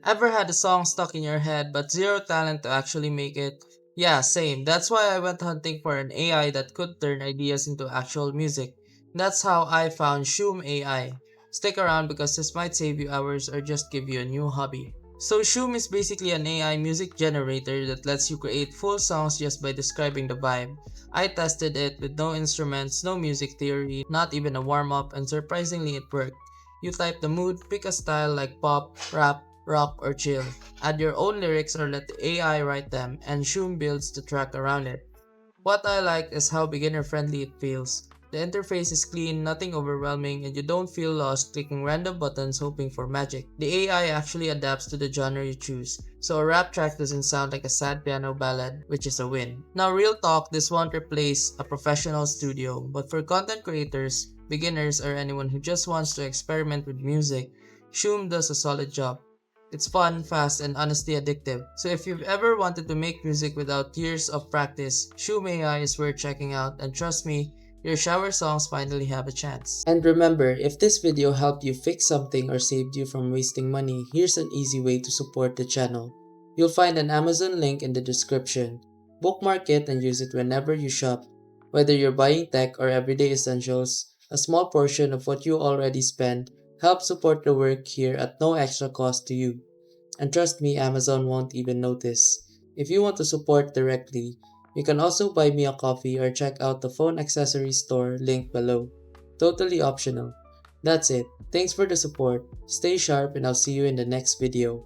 Ever had a song stuck in your head but zero talent to actually make it? Yeah, same. That's why I went hunting for an AI that could turn ideas into actual music. That's how I found Shoom AI. Stick around because this might save you hours or just give you a new hobby. So Shoom is basically an AI music generator that lets you create full songs just by describing the vibe. I tested it with no instruments, no music theory, not even a warm-up, and surprisingly it worked. You type the mood, pick a style like pop, rap, rock, or chill. Add your own lyrics or let the AI write them, and Shoom builds the track around it. What I like is how beginner friendly it feels. The interface is clean, nothing overwhelming, and you don't feel lost clicking random buttons hoping for magic. The AI actually adapts to the genre you choose, so a rap track doesn't sound like a sad piano ballad, which is a win. Now, real talk, this won't replace a professional studio, but for content creators, beginners, or anyone who just wants to experiment with music, Shoom does a solid job. It's fun, fast, and honestly addictive. So if you've ever wanted to make music without years of practice, Shoom AI is worth checking out, and trust me, your shower songs finally have a chance. And remember, if this video helped you fix something or saved you from wasting money, here's an easy way to support the channel. You'll find an Amazon link in the description. Bookmark it and use it whenever you shop. Whether you're buying tech or everyday essentials, a small portion of what you already spend helps support the work here at no extra cost to you. And trust me, Amazon won't even notice. If you want to support directly, you can also buy me a coffee or check out the phone accessory store link below. Totally optional. That's it. Thanks for the support. Stay sharp and I'll see you in the next video.